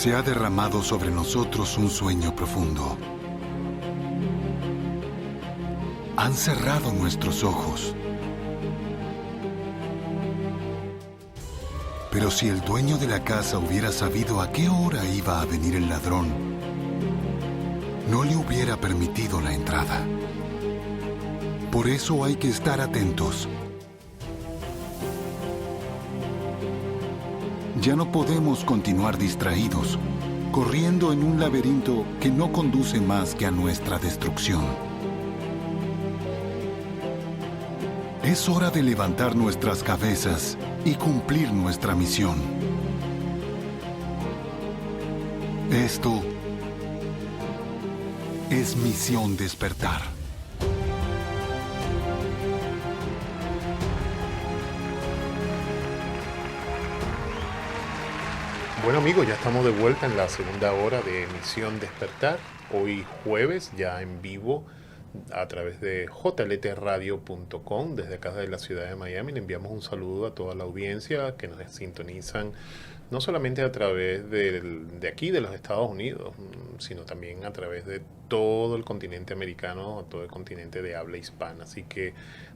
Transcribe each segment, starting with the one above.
se ha derramado sobre nosotros un sueño profundo. Han cerrado nuestros ojos. Pero si el dueño de la casa hubiera sabido a qué hora iba a venir el ladrón, no le hubiera permitido la entrada. Por eso hay que estar atentos. Ya no podemos continuar distraídos, corriendo en un laberinto que no conduce más que a nuestra destrucción. Es hora de levantar nuestras cabezas y cumplir nuestra misión. Esto es Misión Despertar. Bueno amigos, ya estamos de vuelta en la segunda hora de Misión Despertar. Hoy jueves, ya en vivo, a través de jltradio.com, desde acá de la ciudad de Miami. Le enviamos un saludo a toda la audiencia que nos sintonizan, no solamente a través de aquí, de los Estados Unidos, sino también a través de todo el continente americano, todo el continente de habla hispana. Así que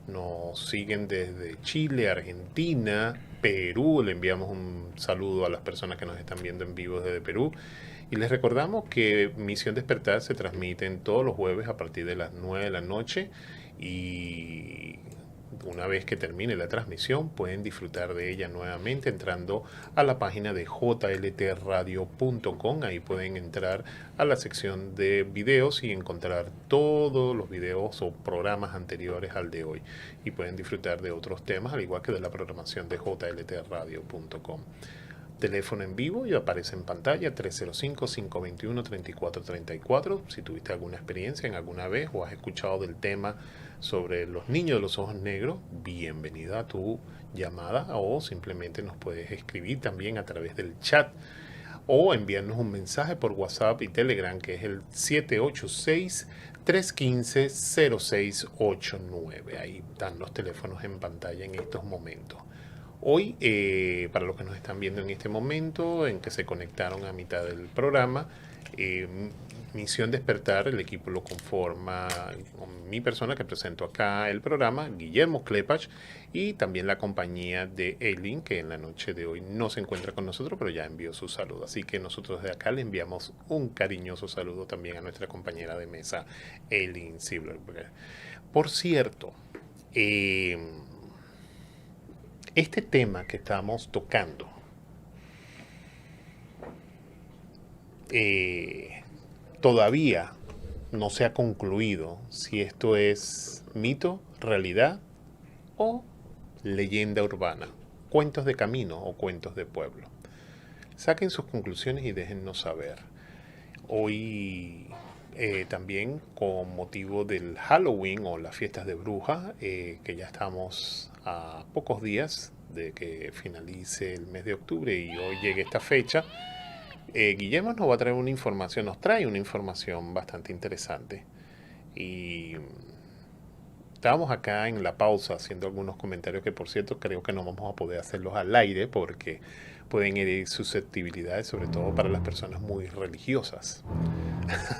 nos siguen desde Chile, Argentina, Perú. Le enviamos un saludo a las personas que nos están viendo en vivo desde Perú. Y les recordamos que Misión Despertar se transmite todos los jueves a partir de las 9 de la noche, y una vez que termine la transmisión pueden disfrutar de ella nuevamente entrando a la página de jltradio.com. Ahí pueden entrar a la sección de videos y encontrar todos los videos o programas anteriores al de hoy, y pueden disfrutar de otros temas al igual que de la programación de jltradio.com. Teléfono en vivo y aparece en pantalla 305-521-3434. Si tuviste alguna experiencia en alguna vez o has escuchado del tema sobre los niños de los ojos negros, bienvenida a tu llamada, o simplemente nos puedes escribir también a través del chat o enviarnos un mensaje por WhatsApp y Telegram, que es el 786-315-0689. Ahí están los teléfonos en pantalla en estos momentos. Hoy, para los que nos están viendo en este momento, en que se conectaron a mitad del programa, Misión Despertar, el equipo lo conforma con mi persona que presento acá el programa, Guillermo Klepach, y también la compañía de Eileen, que en la noche de hoy no se encuentra con nosotros, pero ya envió su saludo. Así que nosotros de acá le enviamos un cariñoso saludo también a nuestra compañera de mesa, Eileen Silverberg. Por cierto, este tema que estamos tocando todavía no se ha concluido si esto es mito, realidad o leyenda urbana, cuentos de camino o cuentos de pueblo. Saquen sus conclusiones y déjennos saber. Hoy también con motivo del Halloween o las fiestas de brujas, que ya estamos a pocos días de que finalice el mes de octubre y hoy llegue esta fecha, Guillermo nos va a traer una información, nos trae una información bastante interesante. Y estábamos acá en la pausa haciendo algunos comentarios que, por cierto, creo que no vamos a poder hacerlos al aire porque pueden herir susceptibilidades, sobre todo para las personas muy religiosas.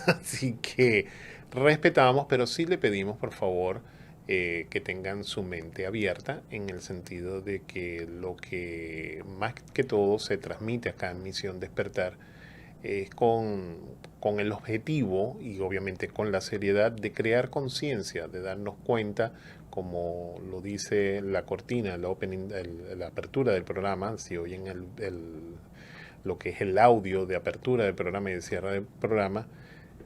Así que respetamos, pero sí le pedimos, por favor, que tengan su mente abierta, en el sentido de que lo que más que todo se transmite acá en Misión Despertar es con el objetivo y obviamente con la seriedad de crear conciencia, de darnos cuenta, como lo dice la cortina, la apertura del programa. Si oyen lo que es el audio de apertura del programa y de cierre del programa,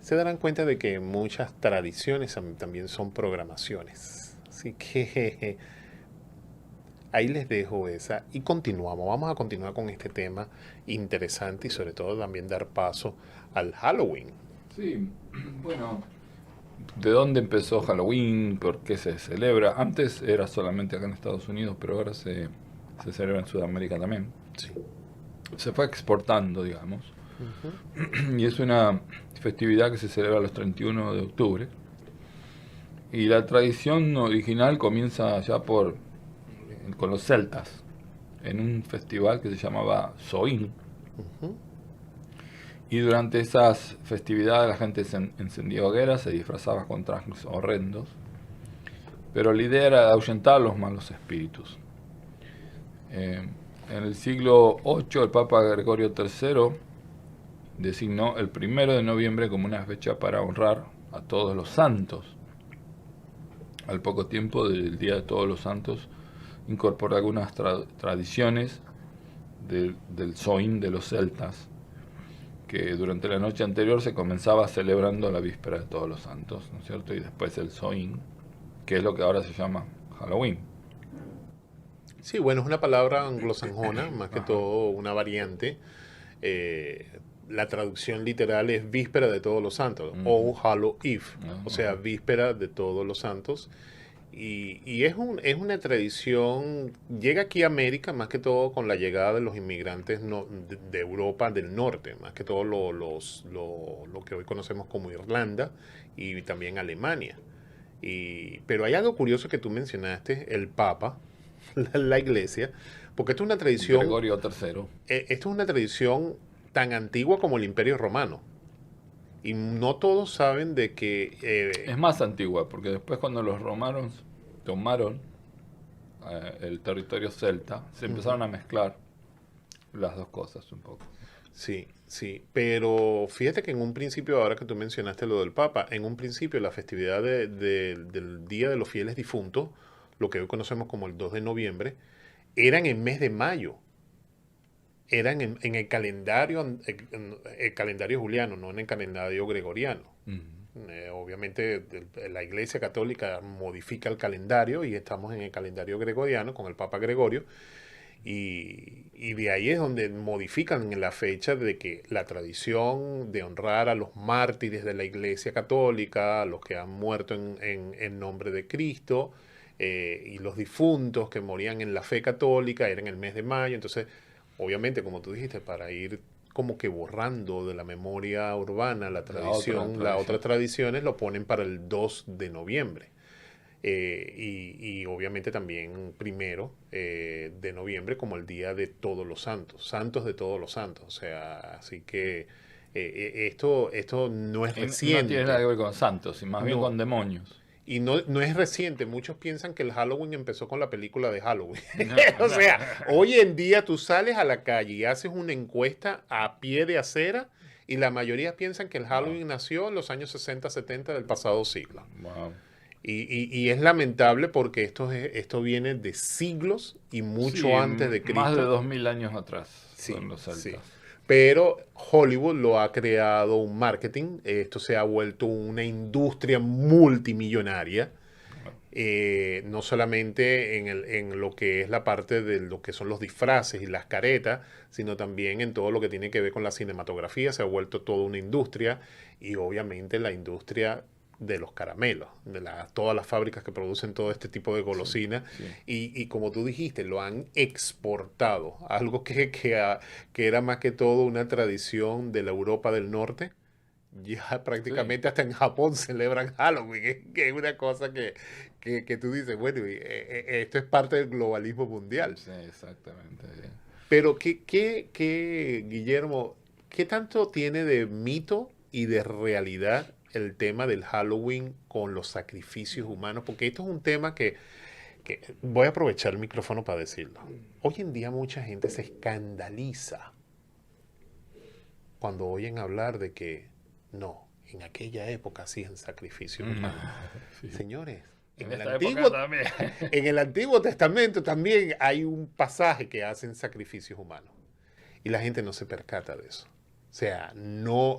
se darán cuenta de que muchas tradiciones también son programaciones. Así que ahí les dejo esa y continuamos. Vamos a continuar con este tema interesante y sobre todo también dar paso al Halloween. Sí, bueno, ¿de dónde empezó Halloween? ¿Por qué se celebra? Antes era solamente acá en Estados Unidos, pero ahora se celebra en Sudamérica también. Sí. Se fue exportando, digamos. Y es una festividad que se celebra los 31 de octubre. Y la tradición original comienza ya con los celtas, en un festival que se llamaba Soin. Y durante esas festividades la gente se encendía hogueras, se disfrazaba con trajes horrendos, pero la idea era ahuyentar los malos espíritus. En el siglo VIII el Papa Gregorio III designó el 1 de noviembre como una fecha para honrar a todos los santos. Al poco tiempo del Día de Todos los Santos incorporó algunas tradiciones del Samhain de los celtas, que durante la noche anterior se comenzaba celebrando la víspera de Todos los Santos, ¿no es cierto? Y después el Samhain, que es lo que ahora se llama Halloween. Sí, bueno, es una palabra anglosajonona, más que todo una variante. La traducción literal es víspera de Todos los Santos, o Hallow Eve, o sea, víspera de Todos los Santos. Y es una tradición, llega aquí a América más que todo con la llegada de los inmigrantes de Europa del norte, más que todo lo que hoy conocemos como Irlanda y también Alemania. Pero hay algo curioso que tú mencionaste, el Papa, la Iglesia, porque esto es una tradición... Gregorio III. Esto es una tradición tan antigua como el Imperio Romano. Y no todos saben de que... Es más antigua, porque después cuando los romanos tomaron el territorio celta, se empezaron a mezclar las dos cosas un poco. Sí, sí, pero fíjate que en un principio, ahora que tú mencionaste lo del Papa, en un principio la festividad del Día de los Fieles Difuntos, lo que hoy conocemos como el 2 de noviembre, eran en mes de mayo. Eran en el calendario juliano, no en el calendario gregoriano. Obviamente la Iglesia Católica modifica el calendario y estamos en el calendario gregoriano con el Papa Gregorio, y de ahí es donde modifican la fecha de que la tradición de honrar a los mártires de la Iglesia Católica, a los que han muerto en nombre de Cristo, y los difuntos que morían en la fe católica, era en el mes de mayo. Entonces, obviamente, como tú dijiste, para ir como que borrando de la memoria urbana la tradición, las otras tradiciones, lo ponen para el 2 de noviembre. Y obviamente también 1 de noviembre como el Día de Todos los Santos, Santos de Todos los Santos. O sea, así que esto no es reciente. No tiene nada que ver con santos, y más bien con demonios. Y no es reciente. Muchos piensan que el Halloween empezó con la película de Halloween. O sea, hoy en día tú sales a la calle y haces una encuesta a pie de acera y la mayoría piensan que el Halloween nació en los años 60, 70 del pasado siglo. Wow. Y es lamentable porque esto viene de siglos y mucho antes de Cristo. Más de 2000 años atrás Sí, son los celtas. sí. Pero Hollywood lo ha creado un marketing. Esto se ha vuelto una industria multimillonaria. No solamente en lo que es la parte de lo que son los disfraces y las caretas, sino también en todo lo que tiene que ver con la cinematografía. Se ha vuelto toda una industria, y obviamente la industria de los caramelos, de todas las fábricas que producen todo este tipo de golosinas. Sí. Y como tú dijiste, lo han exportado, algo que era más que todo una tradición de la Europa del Norte. Ya prácticamente hasta en Japón celebran Halloween, que es una cosa que tú dices, bueno, esto es parte del globalismo mundial. Sí, exactamente. Pero Guillermo, ¿qué tanto tiene de mito y de realidad el tema del Halloween con los sacrificios humanos? Porque esto es un tema que voy a aprovechar el micrófono para decirlo. Hoy en día mucha gente se escandaliza cuando oyen hablar de que no, en aquella época hacían sacrificios humanos. Sí. Señores, En esta época también. en el Antiguo Testamento también hay un pasaje que hacen sacrificios humanos. Y la gente no se percata de eso. O sea, no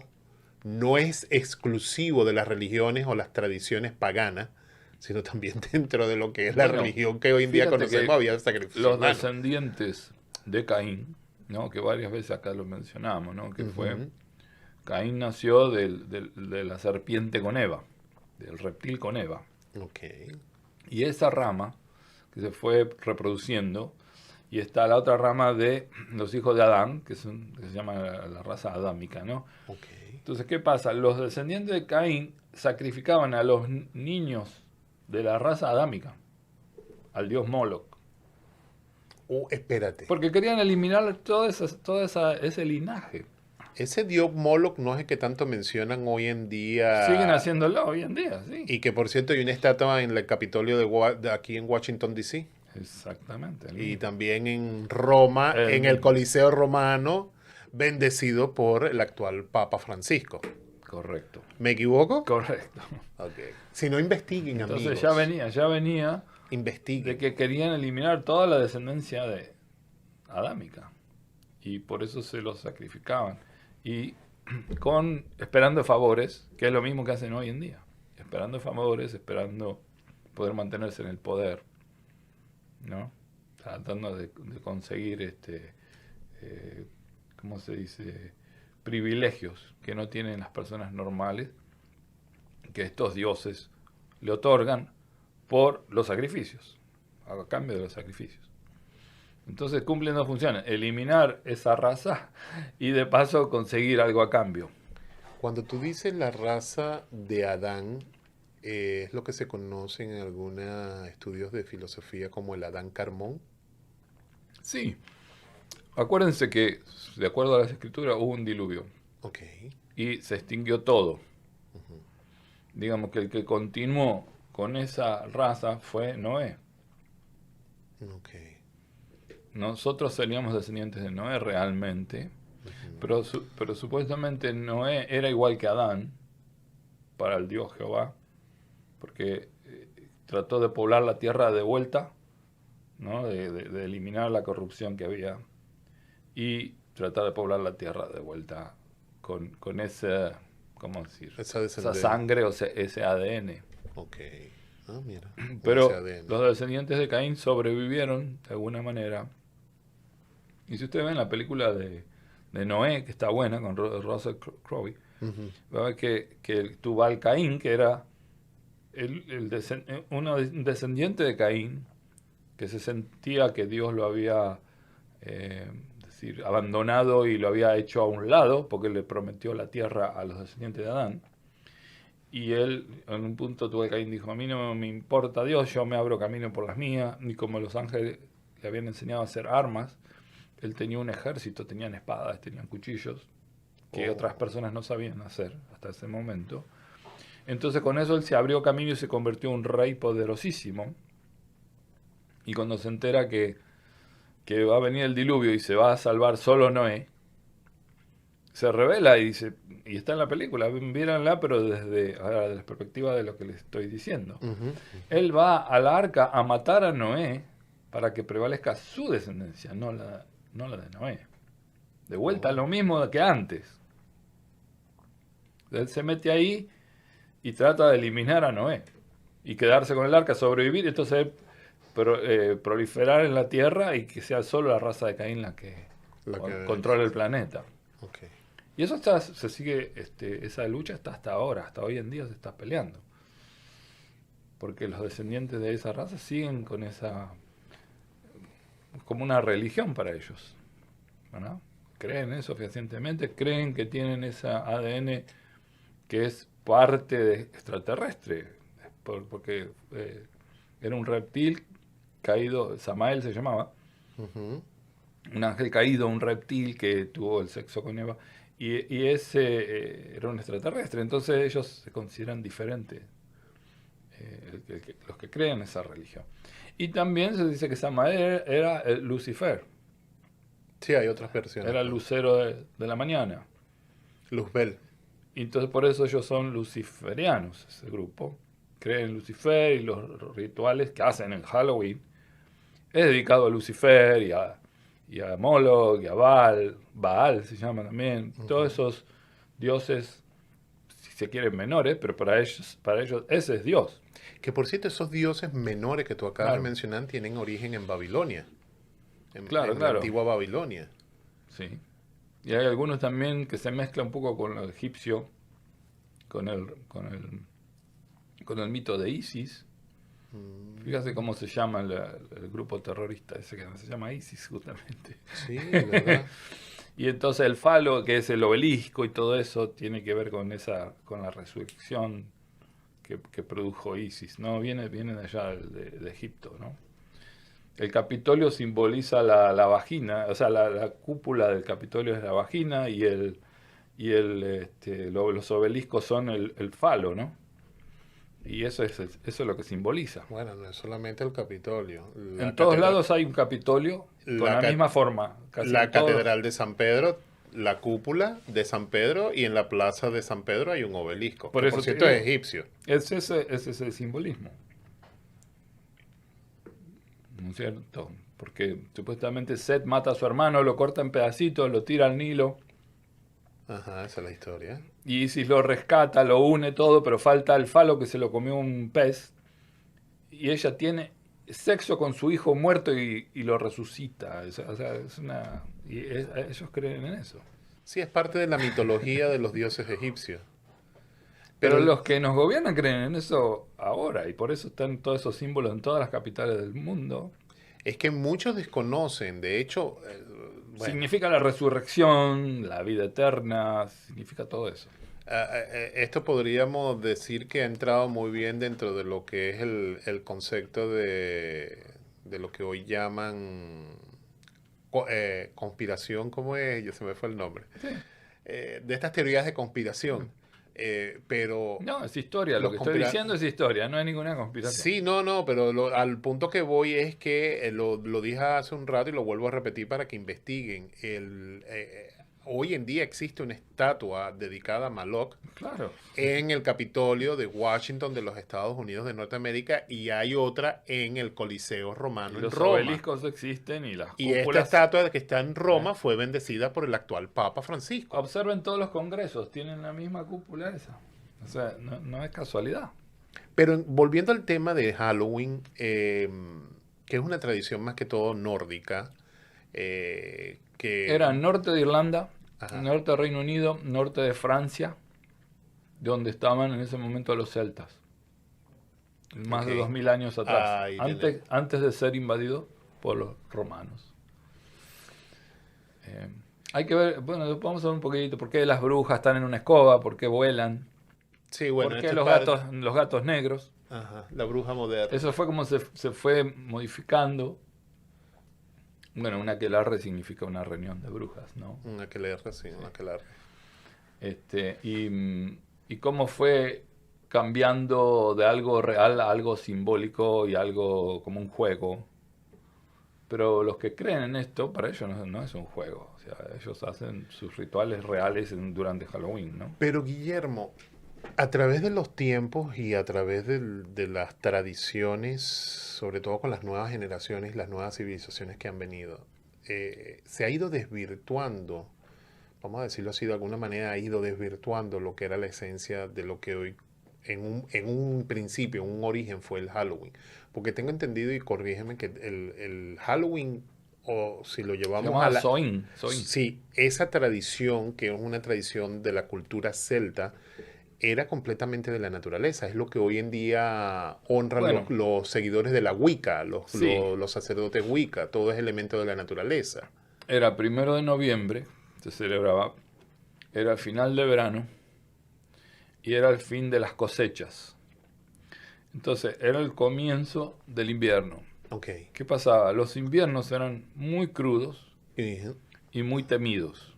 es exclusivo de las religiones o las tradiciones paganas, sino también dentro de lo que es la religión que hoy en día conocemos, había sacrificios los humanos. descendientes de Caín, ¿no? Que varias veces acá lo mencionamos, ¿no? Que fue... Caín nació de la serpiente con Eva, del reptil con Eva. Okay. Y esa rama que se fue reproduciendo, y está la otra rama de los hijos de Adán, que se llama la raza adámica, ¿no? Okay. Entonces, ¿qué pasa? Los descendientes de Caín sacrificaban a los niños de la raza adámica al dios Moloch. Espérate. Porque querían eliminar todo ese linaje. Ese dios Moloch no es el que tanto mencionan hoy en día. Siguen haciéndolo hoy en día, sí. Y que por cierto hay una estatua en el Capitolio de aquí en Washington, D.C. Exactamente. Y también en Roma, en el Coliseo Romano, bendecido por el actual Papa Francisco. Correcto. ¿Me equivoco? Correcto. Okay. Si no, investiguen, Entonces amigos. ya venía Investiguen. de que querían eliminar toda la descendencia de adámica. Y por eso se los sacrificaban. Y esperando favores, que es lo mismo que hacen hoy en día. Esperando favores, esperando poder mantenerse en el poder, ¿no? Tratando de conseguir ¿cómo se dice? Privilegios que no tienen las personas normales, que estos dioses le otorgan por los sacrificios, a cambio de los sacrificios. Entonces cumplen dos funciones: eliminar esa raza y de paso conseguir algo a cambio. Cuando tú dices la raza de Adán, es lo que se conoce en algunos estudios de filosofía como el Adán Carmón. Sí. Acuérdense que, de acuerdo a las escrituras, hubo un diluvio. Ok. Y se extinguió todo. Digamos que el que continuó con esa raza fue Noé. Ok. Nosotros seríamos descendientes de Noé realmente, pero supuestamente Noé era igual que Adán para el Dios Jehová, porque trató de poblar la tierra de vuelta, ¿no? de eliminar la corrupción que había y tratar de poblar la tierra de vuelta con ese, ¿cómo decir? Esa sangre o ese ADN. Ok. Ah, mira. Pero los descendientes de Caín sobrevivieron de alguna manera. Y si ustedes ven la película de Noé, que está buena, con Russell Crowe, va a ver que Tubal Caín, que era un descendiente de Caín, que se sentía que Dios lo había abandonado y lo había hecho a un lado, porque le prometió la tierra a los descendientes de Adán. Y él, en un punto, Tubal Caín dijo: a mí no me importa Dios, yo me abro camino por las mías. Y como los ángeles le habían enseñado a hacer armas, él tenía un ejército, tenían espadas, tenían cuchillos, que otras personas no sabían hacer hasta ese momento. Entonces con eso él se abrió camino y se convirtió en un rey poderosísimo. Y cuando se entera que va a venir el diluvio y se va a salvar solo Noé, se revela y dice, y está en la película, víranla, pero desde la perspectiva de lo que les estoy diciendo. Él va a la arca a matar a Noé para que prevalezca su descendencia, no la de Noé. De vuelta, lo mismo que antes. Él se mete ahí y trata de eliminar a Noé y quedarse con el arca, sobrevivir, entonces proliferar en la tierra y que sea solo la raza de Caín la que controle el planeta. Okay. Y eso se sigue, esa lucha está hasta ahora, hasta hoy en día se está peleando. Porque los descendientes de esa raza siguen con esa, como una religión para ellos, ¿no? Creen eso fehacientemente, creen que tienen esa ADN que es parte de extraterrestre, porque era un reptil caído, Samael se llamaba, un ángel caído, un reptil que tuvo el sexo con Eva, y ese era un extraterrestre. Entonces ellos se consideran diferentes, los que creen esa religión. Y también se dice que Samael era Lucifer. Sí, hay otras versiones. Era el lucero de la mañana. Luzbel. Y entonces por eso ellos son luciferianos, ese grupo. Creen en Lucifer, y los rituales que hacen en Halloween es dedicado a Lucifer y a Moloch y a Baal se llama también. Todos esos dioses, si se quieren, menores, pero para ellos ese es Dios. Que por cierto, esos dioses menores que tú acabas de mencionar tienen origen en Babilonia. En la antigua Babilonia. Sí. Y hay algunos también que se mezclan un poco con lo egipcio, con el mito de Isis. Fíjate cómo se llama el grupo terrorista ese, que se llama ISIS justamente. Sí, ¿verdad? Y entonces el falo, que es el obelisco y todo eso, tiene que ver con la resurrección que produjo Isis, ¿no? Viene de allá, de Egipto, ¿no? El Capitolio simboliza la vagina, o sea, la cúpula del Capitolio es la vagina, y y los obeliscos son el falo, ¿no? Y eso es lo que simboliza. Bueno, no es solamente el Capitolio. En todos lados hay un Capitolio con la misma forma. La Catedral de San Pedro, la cúpula de San Pedro, y en la plaza de San Pedro hay un obelisco. Por cierto, es egipcio. Ese es el simbolismo. ¿No es cierto? Porque supuestamente Set mata a su hermano, lo corta en pedacitos, lo tira al Nilo. Ajá, esa es la historia. Y Isis lo rescata, lo une todo, pero falta el falo que se lo comió un pez. Y ella tiene sexo con su hijo muerto y lo resucita. O sea, ellos creen en eso. Sí, es parte de la mitología de los dioses egipcios. Pero los que nos gobiernan creen en eso ahora, y por eso están todos esos símbolos en todas las capitales del mundo. Es que muchos desconocen, de hecho... bueno, significa la resurrección, la vida eterna, significa todo eso. Esto podríamos decir que ha entrado muy bien dentro de lo que es el concepto de lo que hoy llaman conspiración, ¿cómo es? Ya se me fue el nombre. Sí. De estas teorías de conspiración. Pero no, es historia, lo que estoy diciendo es historia, no hay ninguna conspiración. Sí, no, pero al punto que voy es que lo dije hace un rato y lo vuelvo a repetir para que investiguen. Hoy en día existe una estatua dedicada a Moloch, claro, en el Capitolio de Washington de los Estados Unidos de Norteamérica, y hay otra en el Coliseo Romano en Roma. Los obeliscos existen y las cúpulas. Y esta estatua que está en Roma fue bendecida por el actual Papa Francisco. Observen todos los congresos, tienen la misma cúpula esa. O sea, no es casualidad. Pero volviendo al tema de Halloween, que es una tradición más que todo nórdica, que era norte de Irlanda, ajá, norte de Reino Unido, norte de Francia, donde estaban en ese momento los celtas. Más de 2000 años atrás, antes de ser invadido por los romanos. Hay que ver, bueno, vamos a ver un poquito por qué las brujas están en una escoba, por qué vuelan, sí, bueno, por qué los gatos negros. Ajá, la bruja moderna. Eso fue como se fue modificando. Bueno, un aquelarre significa una reunión de brujas, ¿no? Un aquelarre, sí, un aquelarre. Y cómo fue cambiando de algo real a algo simbólico y algo como un juego. Pero los que creen en esto, para ellos no es un juego. O sea, ellos hacen sus rituales reales durante Halloween, ¿no? Pero Guillermo, a través de los tiempos y a través de las tradiciones, sobre todo con las nuevas generaciones, las nuevas civilizaciones que han venido, se ha ido desvirtuando, vamos a decirlo así de alguna manera, ha ido desvirtuando lo que era la esencia de lo que hoy, en un principio, en un origen, fue el Halloween. Porque tengo entendido, y corrígeme, que el Halloween, o si lo llevamos a la... Soin. Sí, esa tradición, que es una tradición de la cultura celta, era completamente de la naturaleza. Es lo que hoy en día honran los seguidores de la Wicca, los sacerdotes Wicca. Todo es elemento de la naturaleza. Era 1 de noviembre, se celebraba, era el final de verano y era el fin de las cosechas. Entonces, era el comienzo del invierno. Okay. ¿Qué pasaba? Los inviernos eran muy crudos y muy temidos.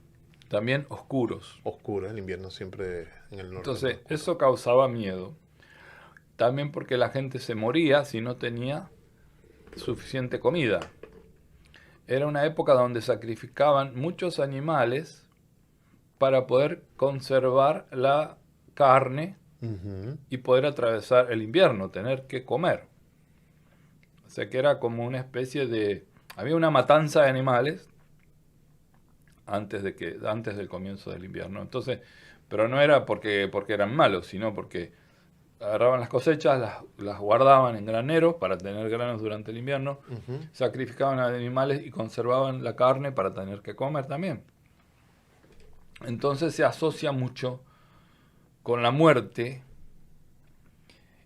También oscuros. Oscuros, el invierno siempre en el norte. Entonces, eso causaba miedo. También porque la gente se moría si no tenía suficiente comida. Era una época donde sacrificaban muchos animales para poder conservar la carne y poder atravesar el invierno, tener que comer. O sea que era como una especie de... Había una matanza de animales antes del comienzo del invierno. Entonces, pero no era porque eran malos, sino porque agarraban las cosechas, las guardaban en graneros para tener granos durante el invierno, sacrificaban a animales y conservaban la carne para tener que comer también. Entonces se asocia mucho con la muerte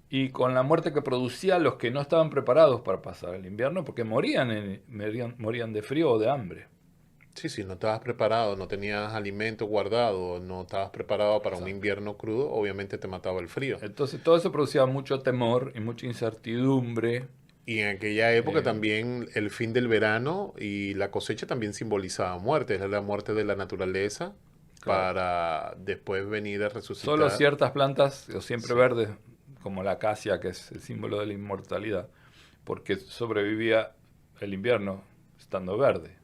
y con la muerte que producía los que no estaban preparados para pasar el invierno, porque morían de frío o de hambre. Sí, no estabas preparado, no tenías alimento guardado, no estabas preparado para un invierno crudo, obviamente te mataba el frío. Entonces todo eso producía mucho temor y mucha incertidumbre. Y en aquella época también el fin del verano y la cosecha también simbolizaba muerte, era la muerte de la naturaleza. para después venir a resucitar. Solo ciertas plantas, o siempre verdes, como la acacia, que es el símbolo de la inmortalidad, porque sobrevivía el invierno estando verde.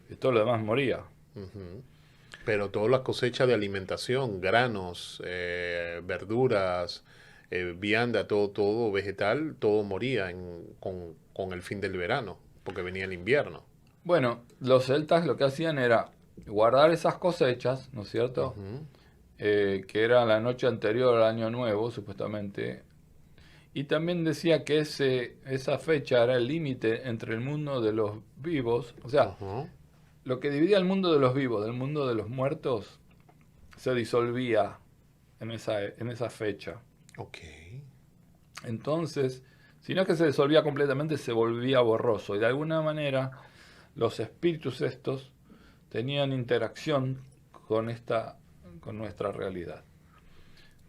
Y todo lo demás moría. Ujú. Pero todas las cosechas de alimentación, granos, verduras, vianda, todo vegetal, todo moría con el fin del verano, porque venía el invierno. Bueno, los celtas lo que hacían era guardar esas cosechas, ¿no es cierto? Ujú. Que era la noche anterior al Año Nuevo, supuestamente. Y también decía que esa fecha era el límite entre el mundo de los vivos, o sea, Ujú. lo que dividía el mundo de los vivos del mundo de los muertos se disolvía en esa fecha. Ok. Entonces, si no es que se disolvía completamente, se volvía borroso. Y de alguna manera, los espíritus estos tenían interacción con nuestra realidad.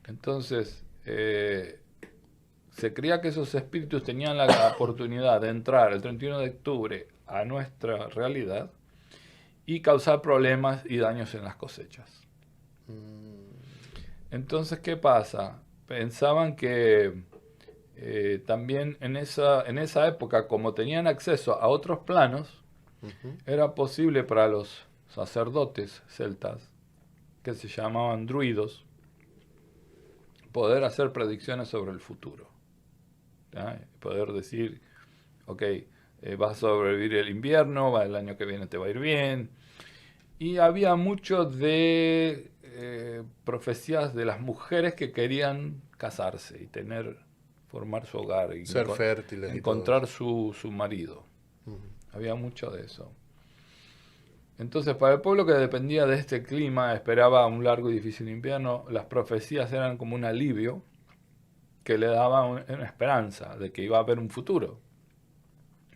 Entonces, se creía que esos espíritus tenían la oportunidad de entrar el 31 de octubre a nuestra realidad y causar problemas y daños en las cosechas. Entonces, ¿qué pasa? Pensaban que también en esa época, como tenían acceso a otros planos, Ujú. era posible para los sacerdotes celtas, que se llamaban druidos, poder hacer predicciones sobre el futuro. ¿Ya? Poder decir, ok, vas a sobrevivir el invierno, el año que viene te va a ir bien. Y había mucho de profecías de las mujeres que querían casarse y formar su hogar y Ser fértiles y encontrar su marido. Ujú. Había mucho de eso. Entonces, para el pueblo que dependía de este clima, esperaba un largo y difícil invierno, las profecías eran como un alivio que le daba una esperanza de que iba a haber un futuro.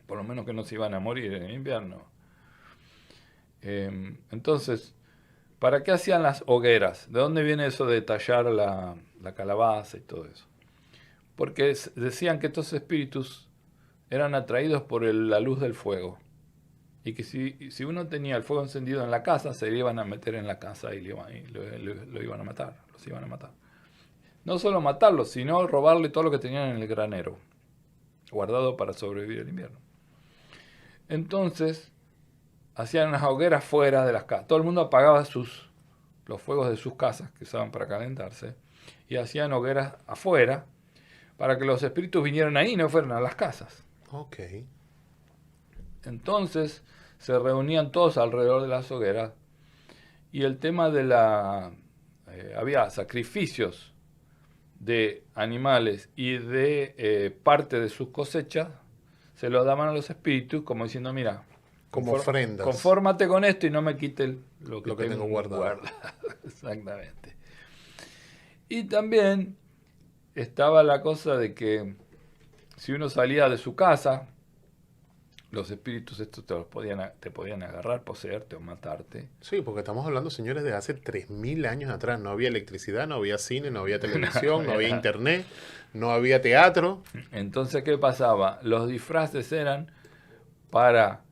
Por lo menos que no se iban a morir en el invierno. Entonces, ¿para qué hacían las hogueras? ¿De dónde viene eso de tallar la calabaza y todo eso? Porque decían que estos espíritus eran atraídos por la luz del fuego. Y que si uno tenía el fuego encendido en la casa, se le iban a meter en la casa y lo iban a matar. Los iban a matar. No solo matarlos, sino robarle todo lo que tenían en el granero, guardado para sobrevivir el invierno. Entonces, hacían unas hogueras fuera de las casas. Todo el mundo apagaba los fuegos de sus casas que usaban para calentarse y hacían hogueras afuera para que los espíritus vinieran ahí y no fueran a las casas. Ok. Entonces se reunían todos alrededor de las hogueras y el tema había sacrificios de animales y de parte de sus cosechas, se los daban a los espíritus como diciendo, mira, Como ofrendas. confórmate con esto y no me quites lo que tengo guardado. Exactamente. Y también estaba la cosa de que si uno salía de su casa, los espíritus estos te podían agarrar, poseerte o matarte. Sí, porque estamos hablando, señores, de hace 3000 años atrás. No había electricidad, no había cine, no había televisión, no había internet, no había teatro. Entonces, ¿qué pasaba? Los disfraces eran para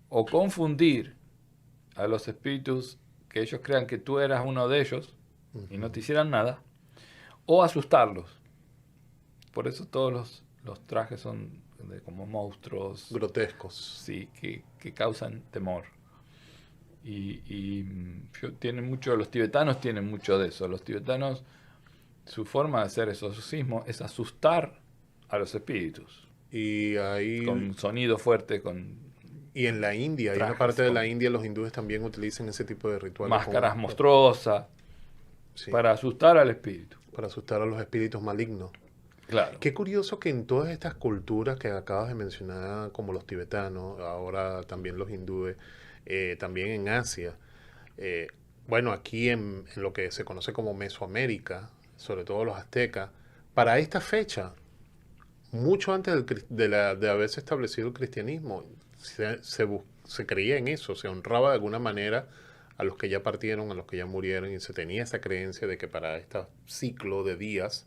o confundir a los espíritus, que ellos crean que tú eras uno de ellos y no te hicieran nada, o asustarlos. Por eso todos los trajes son como monstruos, Grotescos. sí, que causan temor. Y los tibetanos tienen mucho de eso. Los tibetanos, su forma de hacer exorcismo es asustar a los espíritus. Y ahí... Con sonido fuerte, Y en la India, hay una trajes, parte de la India, los hindúes también utilizan ese tipo de rituales. máscaras monstruosas, Sí, para asustar al espíritu. para asustar a los espíritus malignos. Claro. Qué curioso que en todas estas culturas que acabas de mencionar, como los tibetanos, ahora también los hindúes, también en Asia, bueno, aquí en lo que se conoce como Mesoamérica, sobre todo los aztecas, para esta fecha, mucho antes de haberse establecido el cristianismo, se creía en eso, se honraba de alguna manera a los que ya partieron, a los que ya murieron, y se tenía esa creencia de que para este ciclo de días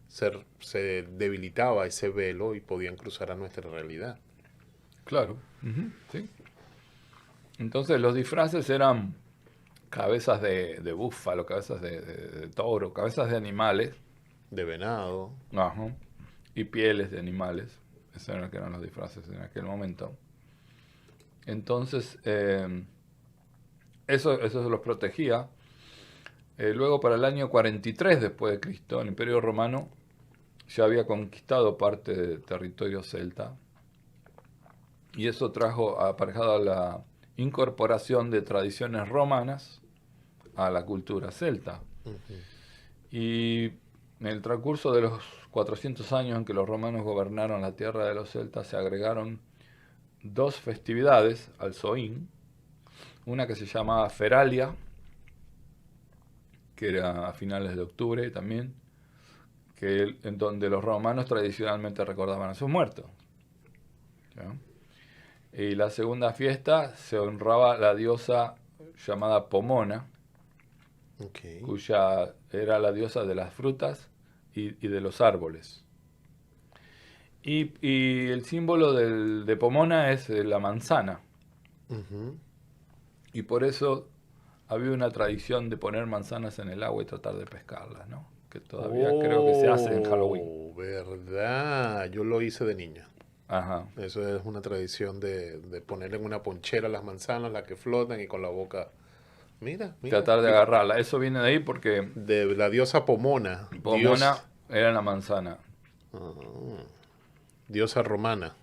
se debilitaba ese velo y podían cruzar a nuestra realidad. Claro. Sí. Entonces los disfraces eran cabezas de búfalo, cabezas de toro, cabezas de animales. De venado. Ajá, y pieles de animales. Esos eran que eran los disfraces en aquel momento. Entonces, eso los protegía. Luego, para el año 43 después de Cristo, el Imperio Romano ya había conquistado parte del territorio celta. Y eso trajo aparejada la incorporación de tradiciones romanas a la cultura celta. Y en el transcurso de los 400 años en que los romanos gobernaron la tierra de los celtas, se agregaron 2 festividades al Zoín. Una que se llamaba Feralia, que era a finales de octubre también, en donde los romanos tradicionalmente recordaban a sus muertos. ¿Ya? Y la segunda fiesta se honraba a la diosa llamada Pomona, cuya era la diosa de las frutas y de los árboles. Y el símbolo de Pomona es la manzana. Y por eso había una tradición de poner manzanas en el agua y tratar de pescarlas, ¿no? Que todavía creo que se hace en Halloween. ¿Verdad? Yo lo hice de niña. Ajá. Eso es una tradición de poner en una ponchera las manzanas, las que flotan, y con la boca... Mira. Tratar de agarrarla. Eso viene de ahí porque... De la diosa Pomona. Pomona era la manzana. Diosa romana.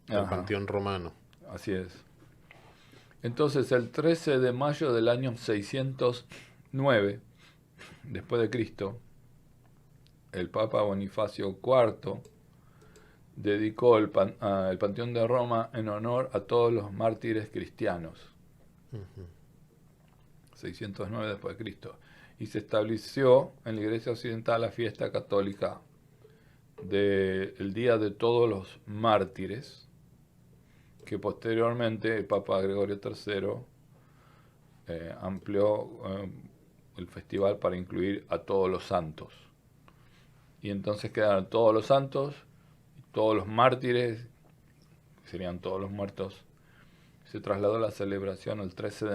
Del Ajá. panteón romano. Así es. Entonces, el 13 de mayo del año 609, después de Cristo, el Papa Bonifacio IV dedicó el Panteón de Roma en honor a todos los mártires cristianos. 609 después de Cristo. Y se estableció en la Iglesia Occidental la fiesta católica del Día de Todos los Mártires, que posteriormente el Papa Gregorio III amplió el festival para incluir a todos los santos. Y entonces quedaron todos los santos, todos los mártires, serían todos los muertos. Se trasladó la celebración del 13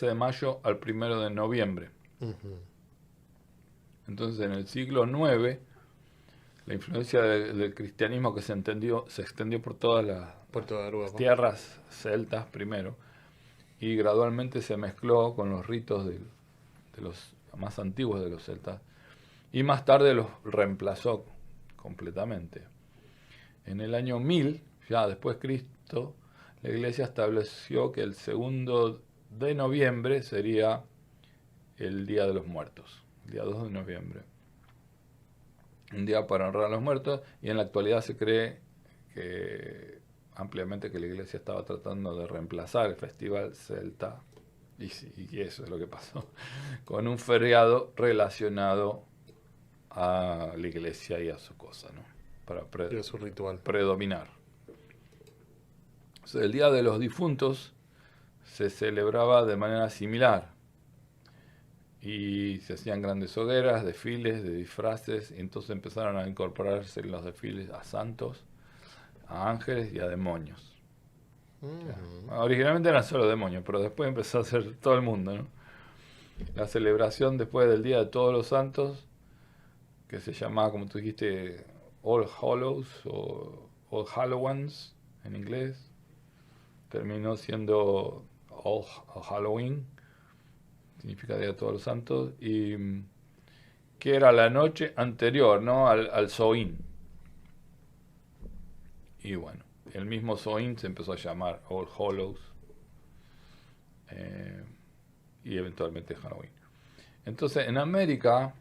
de mayo al 1 de noviembre. Entonces, en el siglo IX, la influencia del cristianismo que se extendió por todas las tierras celtas primero, y gradualmente se mezcló con los ritos de los más antiguos de los celtas, y más tarde los reemplazó completamente. En el año 1000, ya después de Cristo, la Iglesia estableció que el 2 de noviembre sería el Día de los Muertos, el día 2 de noviembre. Un día para honrar a los muertos, y en la actualidad se cree ampliamente que la Iglesia estaba tratando de reemplazar el festival celta, y eso es lo que pasó, con un feriado relacionado a la Iglesia y a su cosa, ¿no? Para su ritual. predominar. O sea, el Día de los Difuntos se celebraba de manera similar, y se hacían grandes hogueras, desfiles de disfraces, y entonces empezaron a incorporarse en los desfiles a santos, a ángeles y a demonios. Originalmente eran solo demonios, pero después empezó a ser todo el mundo, ¿no? La celebración después del Día de Todos los Santos, que se llamaba, como tú dijiste, All Hallows o All Hallowans en inglés, terminó siendo All Halloween, significa Día de Todos los Santos, y que era la noche anterior, ¿no?, al Zoín. Y bueno, el mismo Zoín se empezó a llamar All Hallows, y eventualmente Halloween. Entonces, en América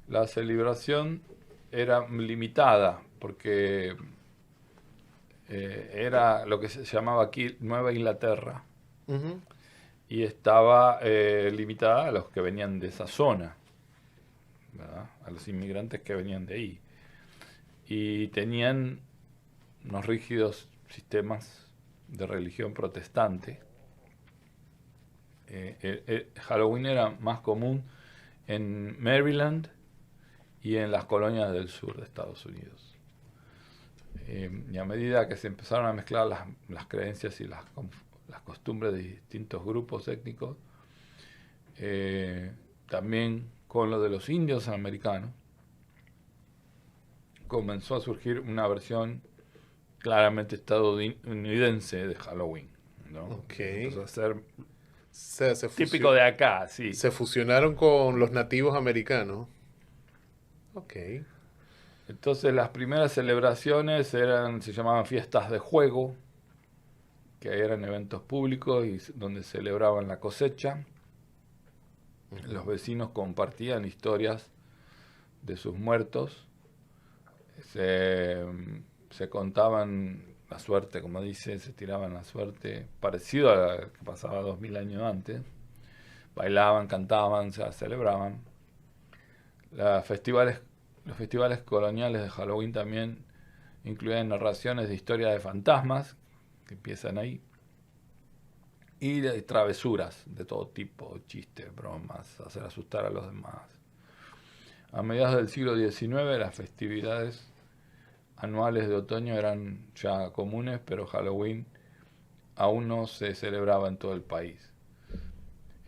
la celebración era limitada, porque era lo que se llamaba aquí Nueva Inglaterra, y estaba limitada a los que venían de esa zona, ¿verdad?, a los inmigrantes que venían de ahí, y tenían unos rígidos sistemas de religión protestante. Halloween era más común en Maryland y en las colonias del sur de Estados Unidos. Y a medida que se empezaron a mezclar las creencias y las costumbres de distintos grupos étnicos, también con lo de los indios americanos, comenzó a surgir una versión claramente estadounidense de Halloween, ¿no? Ok. Empezó a ser Se típico de acá, sí. se fusionaron con los nativos americanos. Ok. Entonces las primeras celebraciones se llamaban fiestas de juego, que eran eventos públicos y donde celebraban la cosecha. Los vecinos compartían historias de sus muertos, se contaban la suerte, como dice, se tiraban la suerte, parecido a la que pasaba 2000 años antes. Bailaban, cantaban, o sea, celebraban. Los festivales coloniales de Halloween también incluían narraciones de historias de fantasmas, que empiezan ahí, y de travesuras de todo tipo, chistes, bromas, hacer asustar a los demás. A mediados del siglo XIX las festividades anuales de otoño eran ya comunes, pero Halloween aún no se celebraba en todo el país.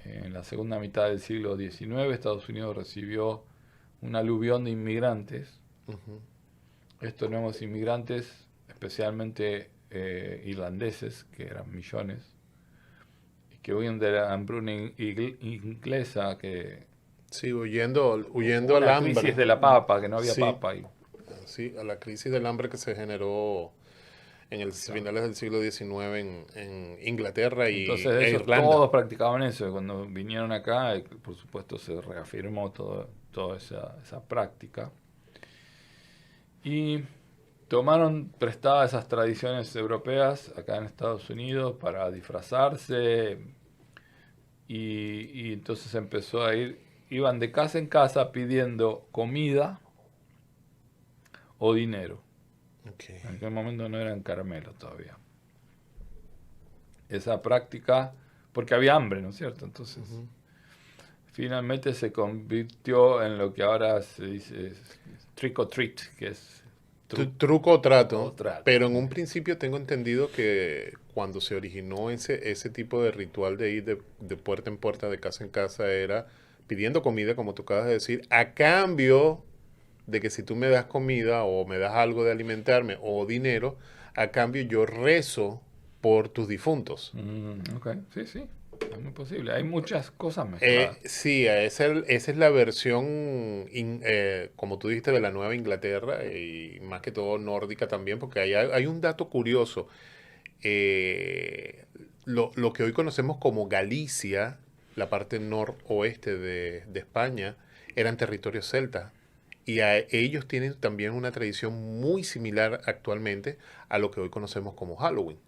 En la segunda mitad del siglo XIX Estados Unidos recibió un aluvión de inmigrantes. Estos nuevos inmigrantes, especialmente irlandeses, que eran millones, y que huyen de la hambruna inglesa, que Sí, huyendo hubo al una hambre. crisis de la papa, que no había Sí. papa ahí. Sí, a la crisis del hambre que se generó en el finales del siglo XIX en Inglaterra e Entonces ellos Irlanda. todos practicaban eso, y cuando vinieron acá, por supuesto se reafirmó toda esa práctica. Y tomaron prestadas esas tradiciones europeas acá en Estados Unidos para disfrazarse, y entonces empezó a iban de casa en casa pidiendo comida o dinero. Okay. En aquel momento no eran caramelos todavía. Esa práctica, porque había hambre, ¿no es cierto? Entonces, finalmente se convirtió en lo que ahora se dice trick or treat, que es Truco o trato. o trato. Pero en un principio tengo entendido que cuando se originó ese tipo de ritual de ir de puerta en puerta, de casa en casa, era pidiendo comida, como tú acabas de decir, a cambio de que si tú me das comida o me das algo de alimentarme o dinero, a cambio yo rezo por tus difuntos. Ok, sí, es muy posible. Hay muchas cosas mezcladas. Sí, esa es la versión, como tú dijiste, de la Nueva Inglaterra y más que todo nórdica también, porque hay un dato curioso. Lo que hoy conocemos como Galicia, la parte noroeste de España, eran territorios celtas. Y ellos tienen también una tradición muy similar actualmente a lo que hoy conocemos como Halloween.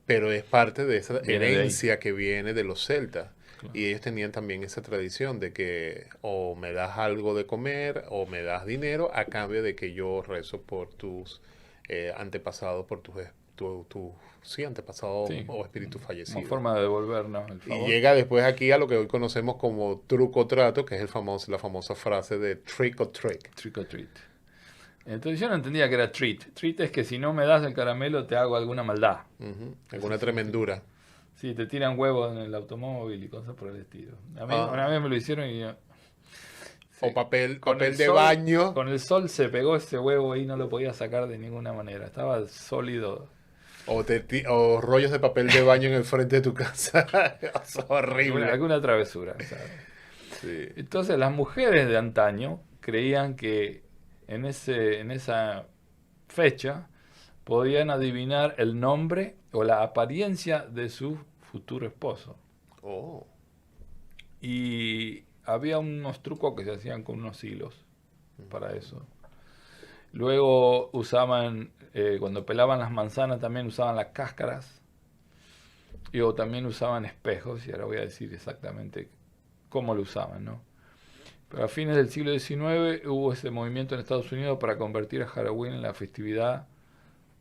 Pero es parte de esa Viene de herencia que viene de los celtas. Claro. Y ellos tenían también esa tradición de que o me das algo de comer o me das dinero a cambio de que yo rezo por tus antepasados, por tus antepasados Sí, o espíritus como fallecidos. forma de devolvernos el Y favor. llega después aquí a lo que hoy conocemos como truco o trato, que es la famosa frase de trick or trick. Trick or treat. Entonces yo no entendía que era treat. Treat es que si no me das el caramelo te hago alguna maldad. Alguna tremendura. Sí, te tiran huevos en el automóvil y cosas por el estilo. A mí Ah. una vez me lo hicieron y yo... O papel Con el de sol- baño. Con el sol se pegó ese huevo y no lo podía sacar de ninguna manera. Estaba sólido. O rollos de papel de baño en el frente de tu casa. Es horrible. Alguna travesura. ¿sabes? Sí. Entonces las mujeres de antaño creían que en esa fecha podían adivinar el nombre o la apariencia de su futuro esposo. Oh. Y había unos trucos que se hacían con unos hilos para eso. Luego usaban, cuando pelaban las manzanas también usaban las cáscaras. O también usaban espejos, y ahora voy a decir exactamente cómo lo usaban, ¿no? Pero a fines del siglo XIX hubo ese movimiento en Estados Unidos para convertir a Halloween en la festividad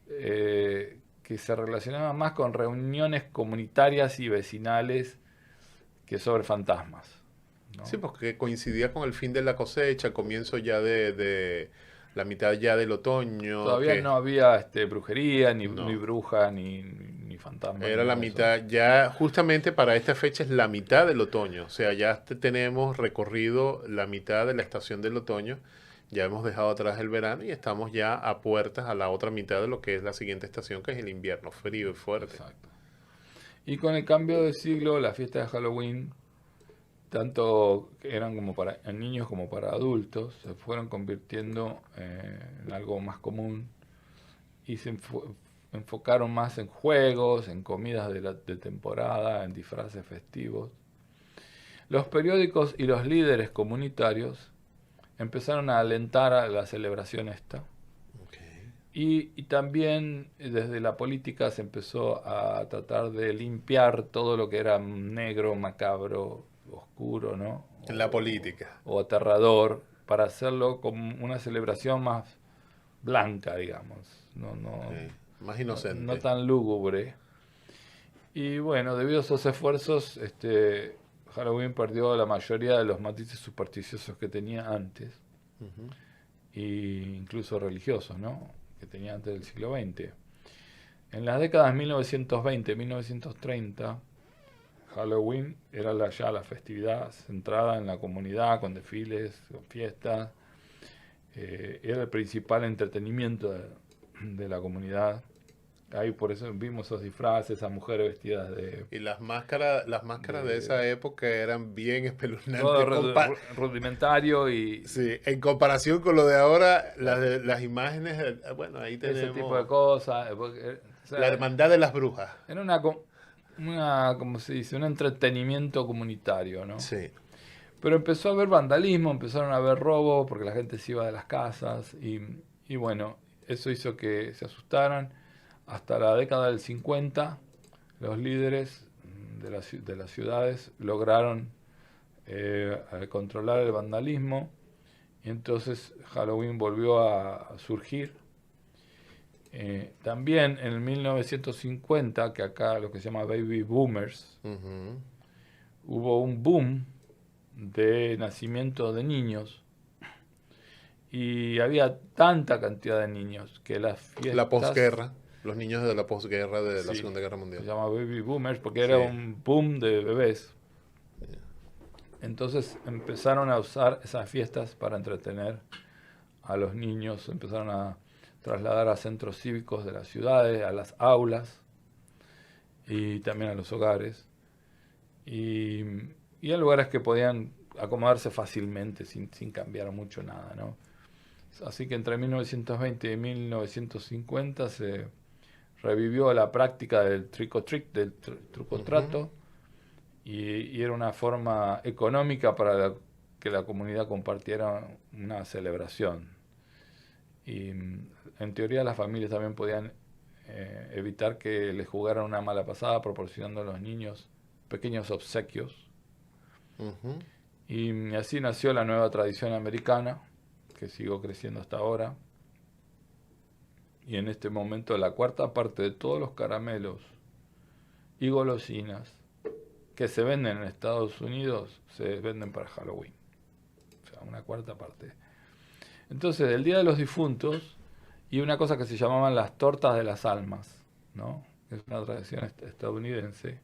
que se relacionaba más con reuniones comunitarias y vecinales que sobre fantasmas, ¿no? Sí, porque coincidía con el fin de la cosecha, el comienzo ya de la mitad ya del otoño. Todavía que no había brujería, ni no, bruja, ni fantasma. era ni la nada de eso. mitad, ya justamente para esta fecha es la mitad del otoño, o sea, ya tenemos recorrido la mitad de la estación del otoño, ya hemos dejado atrás el verano y estamos ya a puertas a la otra mitad de lo que es la siguiente estación, que es el invierno, frío y fuerte. Exacto. Y con el cambio de siglo, las fiestas de Halloween, tanto eran como para niños como para adultos, se fueron convirtiendo en algo más común y se enfocaron más en juegos, en comidas de temporada, en disfraces festivos. Los periódicos y los líderes comunitarios empezaron a alentar a la celebración esta. Y también desde la política se empezó a tratar de limpiar todo lo que era negro, macabro, oscuro, ¿no? En la política. O aterrador, para hacerlo como una celebración más blanca, digamos. Más inocente. No tan lúgubre. Y bueno, debido a esos esfuerzos, Halloween perdió la mayoría de los matices supersticiosos que tenía antes, e incluso religiosos, ¿no? Que tenía antes del siglo XX. En las décadas 1920-1930, Halloween era ya la festividad centrada en la comunidad, con desfiles, con fiestas. Era el principal entretenimiento de la comunidad. Ahí por eso vimos esos disfraces, esas mujeres vestidas de... Y las máscaras de esa época eran bien espeluznantes. Todo rudimentario y... Sí, en comparación con lo de ahora, las imágenes, bueno, ahí tenemos... Ese tipo de cosas. La hermandad de las brujas. Era como se dice, un entretenimiento comunitario, ¿no? Sí. Pero empezó a haber vandalismo, empezaron a haber robos porque la gente se iba de las casas y bueno, eso hizo que se asustaran. Hasta la década del 50, los líderes de las ciudades lograron controlar el vandalismo y entonces Halloween volvió a surgir. También en el 1950, que acá lo que se llama Baby Boomers, hubo un boom de nacimiento de niños y había tanta cantidad de niños que las fiestas... La posguerra. Los niños de la posguerra de la Sí, Segunda Guerra Mundial. Se llama Baby Boomers porque era un boom de bebés. Entonces empezaron a usar esas fiestas para entretener a los niños, empezaron a trasladar a centros cívicos de las ciudades, a las aulas y también a los hogares. Y a lugares que podían acomodarse fácilmente sin cambiar mucho nada, ¿no? Así que entre 1920 y 1950 se revivió la práctica del trick or treat, del truco-trato, y era una forma económica para que la comunidad compartiera una celebración. Y en teoría las familias también podían evitar que les jugaran una mala pasada proporcionando a los niños pequeños obsequios. Y así nació la nueva tradición americana, que siguió creciendo hasta ahora. Y en este momento la cuarta parte de todos los caramelos y golosinas que se venden en Estados Unidos se venden para Halloween. O sea, una cuarta parte. Entonces, el Día de los Difuntos y una cosa que se llamaban las tortas de las almas, ¿no? Es una tradición estadounidense.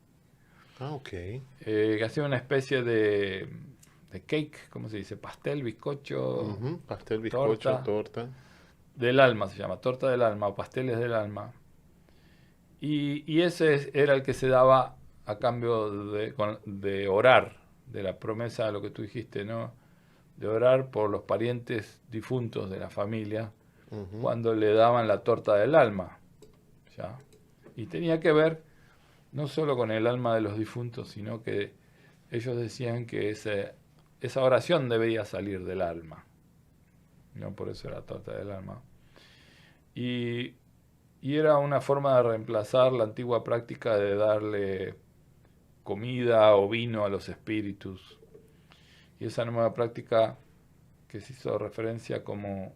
Ah, ok. Que hacía una especie de cake, ¿cómo se dice? Pastel, bizcocho. Pastel, bizcocho, torta. Del alma se llama, torta del alma o pasteles del alma. Y ese era el que se daba a cambio de orar, de la promesa de lo que tú dijiste, ¿no? De orar por los parientes difuntos de la familia cuando le daban la torta del alma. ¿Ya? Y tenía que ver no solo con el alma de los difuntos, sino que ellos decían que esa oración debía salir del alma. ¿No? Por eso era torta del alma. Y era una forma de reemplazar la antigua práctica de darle comida o vino a los espíritus. Y esa nueva práctica que se hizo referencia como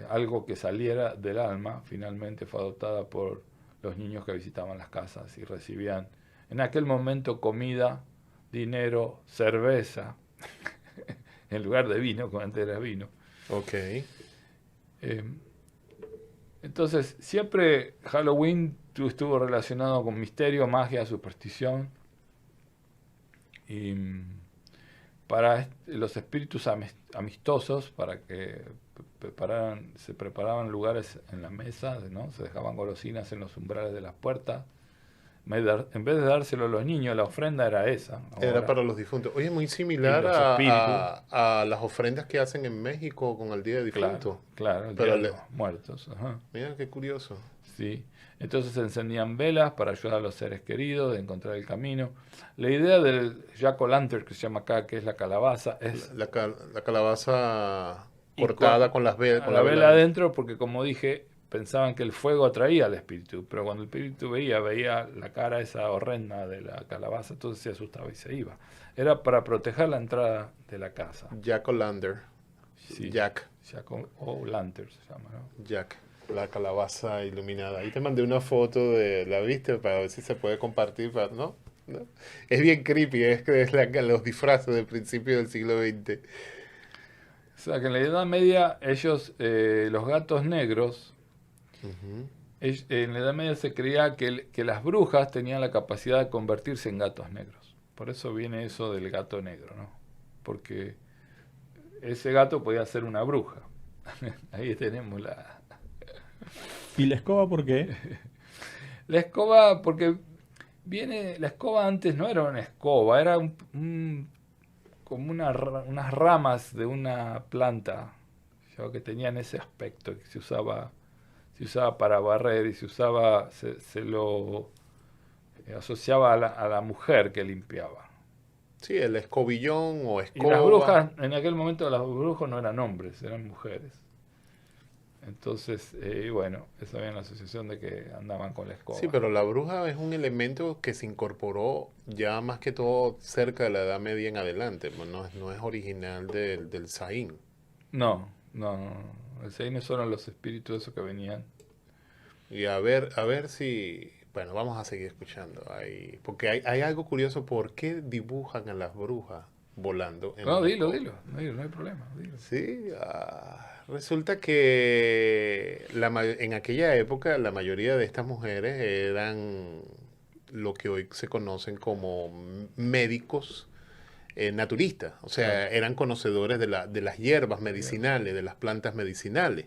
algo que saliera del alma, finalmente fue adoptada por los niños que visitaban las casas y recibían en aquel momento comida, dinero, cerveza, en lugar de vino, como antes era vino. Ok. Eh, entonces, siempre Halloween estuvo relacionado con misterio, magia, superstición. Y para los espíritus amistosos, para que se preparaban lugares en las mesas, ¿no? Se dejaban golosinas en los umbrales de las puertas. En vez de dárselo a los niños, la ofrenda era esa. Era Ahora, para los difuntos. Oye, muy y similar los espíritus. a las ofrendas que hacen en México con el Día de Difuntos. Claro, el Pero Día de los Muertos. Ajá. Mira, qué curioso. Sí. Entonces se encendían velas para ayudar a los seres queridos a encontrar el camino. La idea del jack-o'-lantern, que se llama acá, que es la calabaza, es La calabaza y cortada con las velas. con la vela adentro, porque como dije, pensaban que el fuego atraía al espíritu, pero cuando el espíritu veía la cara esa horrenda de la calabaza, entonces se asustaba y se iba. Era para proteger la entrada de la casa. Jack-o'-lantern. Sí, Jack. jack-o'-lantern se llama, ¿no? Jack. La calabaza iluminada. Ahí te mandé una foto de la viste para ver si se puede compartir. ¿No? ¿No? Es bien creepy. Es los disfraces del principio del siglo XX. O sea, que en la Edad Media ellos, los gatos negros, Ujú. en la Edad Media se creía que las brujas tenían la capacidad de convertirse en gatos negros. Por eso viene eso del gato negro, ¿no? Porque ese gato podía ser una bruja. Ahí tenemos la... ¿Y la escoba por qué? La escoba, porque la escoba antes no era una escoba, era como unas ramas de una planta, ya que tenían ese aspecto, que se usaba para barrer y se lo asociaba a la mujer que limpiaba. Sí, el escobillón o Y escoba. las brujas, en aquel momento los brujos no eran hombres, eran mujeres. Entonces, bueno, esa había la asociación de que andaban con la escoba. Sí, pero la bruja es un elemento que se incorporó ya más que todo cerca de la Edad Media en adelante. No es original del Saín. No. El Seine son los espíritus esos que venían. Y a ver si... Bueno, vamos a seguir escuchando. Porque hay algo curioso. ¿Por qué dibujan a las brujas volando? No, dilo, no hay problema. Dilo. Sí, resulta que en aquella época la mayoría de estas mujeres eran lo que hoy se conocen como médicos naturistas, o sea, Claro. eran conocedores de las hierbas medicinales, de las plantas medicinales.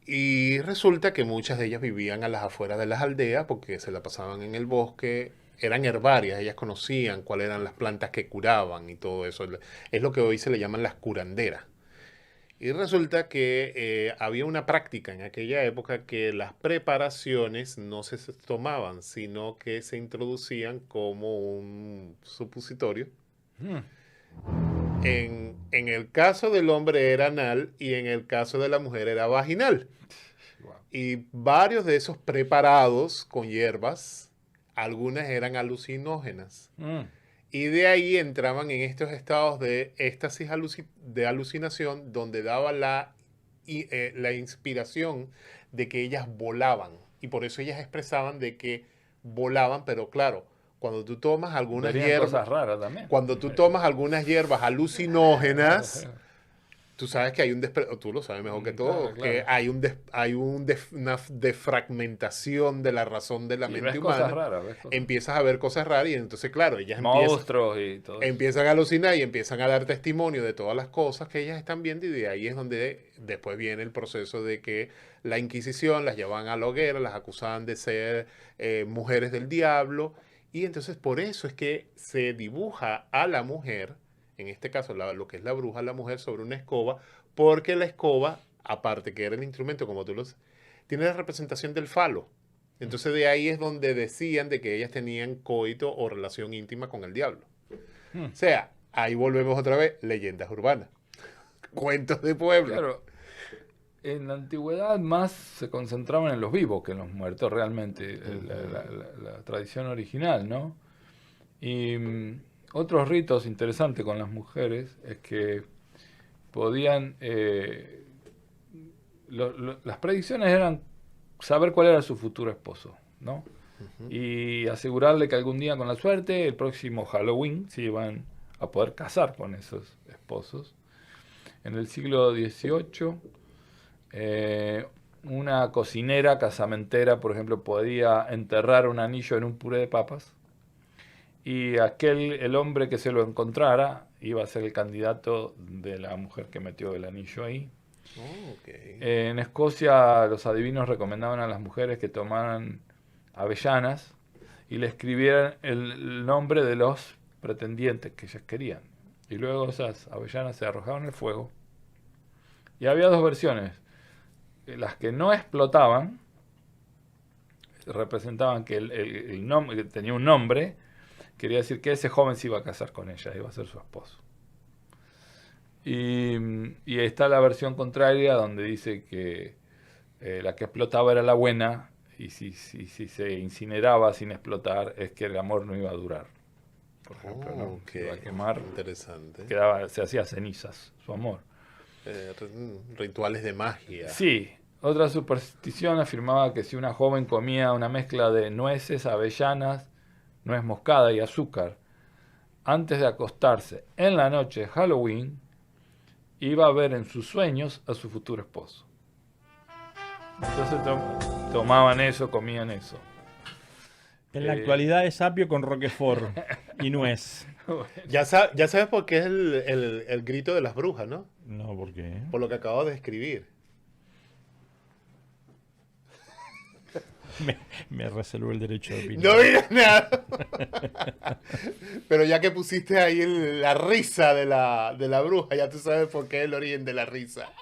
Y resulta que muchas de ellas vivían a las afueras de las aldeas porque se la pasaban en el bosque, eran herbarias, ellas conocían cuáles eran las plantas que curaban y todo eso. Es lo que hoy se le llaman las curanderas. Y resulta que había una práctica en aquella época que las preparaciones no se tomaban, sino que se introducían como un supositorio. En el caso del hombre era anal y en el caso de la mujer era vaginal. Wow. Y varios de esos preparados con hierbas, algunas eran alucinógenas. Y de ahí entraban en estos estados de éxtasis de alucinación, donde daba la inspiración de que ellas volaban. Y por eso ellas expresaban de que volaban, pero claro, cuando tú tomas algunas Venían hierbas, cosas raras también. cuando tú tomas algunas hierbas alucinógenas, tú sabes que hay tú lo sabes mejor que todo, Claro. que hay una defragmentación de la razón de la Y mente ves humana. cosas raras, ves cosas. Empiezas a ver cosas raras y entonces, claro, ellas Monstruos y todo eso. empiezan a alucinar y empiezan a dar testimonio de todas las cosas que ellas están viendo y de ahí es donde después viene el proceso de que la Inquisición las llevaban a la hoguera, las acusaban de ser mujeres del diablo y entonces por eso es que se dibuja a la mujer, en este caso lo que es la bruja, la mujer sobre una escoba, porque la escoba, aparte que era el instrumento, como tú lo sabes, tiene la representación del falo. Entonces de ahí es donde decían de que ellas tenían coito o relación íntima con el diablo. O sea, ahí volvemos otra vez, leyendas urbanas, cuentos de pueblo. Claro, en la antigüedad más se concentraban en los vivos que en los muertos, realmente, la tradición original, ¿no? Y otros ritos interesantes con las mujeres es que podían... las predicciones eran saber cuál era su futuro esposo, ¿no? Y asegurarle que algún día con la suerte, el próximo Halloween, se iban a poder casar con esos esposos. En el siglo XVIII Una cocinera casamentera, por ejemplo, podía enterrar un anillo en un puré de papas y el hombre que se lo encontrara iba a ser el candidato de la mujer que metió el anillo ahí. En Escocia los adivinos recomendaban a las mujeres que tomaran avellanas y le escribieran el nombre de los pretendientes que ellas querían. Y luego esas avellanas se arrojaban al fuego. Y había dos versiones. Las que no explotaban representaban que el nombre, que tenía un nombre, quería decir que ese joven se iba a casar con ella, iba a ser su esposo. Y está la versión contraria donde dice que la que explotaba era la buena y si se incineraba sin explotar es que el amor no iba a durar. Por ejemplo, ¿no? Se iba a quemar, interesante. se hacía cenizas su amor. Rituales de magia. Sí, otra superstición afirmaba que si una joven comía una mezcla de nueces, avellanas, nuez moscada y azúcar antes de acostarse en la noche de Halloween, iba a ver en sus sueños a su futuro esposo. Entonces tomaban eso, comían eso. En la actualidad es apio con roquefort y nuez. Ya sabes por qué es el grito de las brujas, ¿no? No, ¿por qué? Por lo que acabo de escribir. Me reservo el derecho de opinión. No digas nada. Pero ya que pusiste ahí la risa de la bruja, ya tú sabes por qué es el origen de la risa.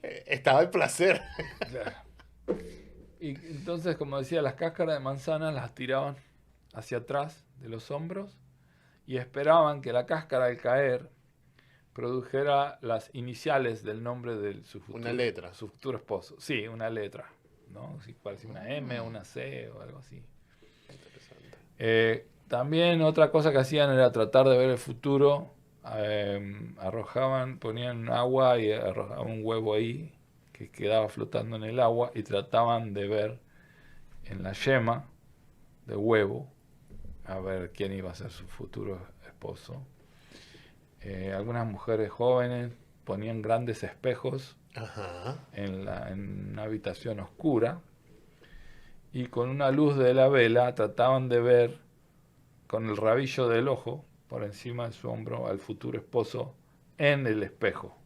Estaba el placer. Y entonces, como decía, las cáscaras de manzana las tiraban hacia atrás de los hombros y esperaban que la cáscara al caer produjera las iniciales del nombre de su futuro esposo. Sí, una letra, ¿no? Si parecía una M, una C o algo así. También otra cosa que hacían era tratar de ver el futuro. Ponían agua y arrojaban un huevo ahí que quedaba flotando en el agua y trataban de ver en la yema de huevo a ver quién iba a ser su futuro esposo. Algunas mujeres jóvenes ponían grandes espejos en una habitación oscura y con una luz de la vela trataban de ver con el rabillo del ojo por encima de su hombro al futuro esposo en el espejo.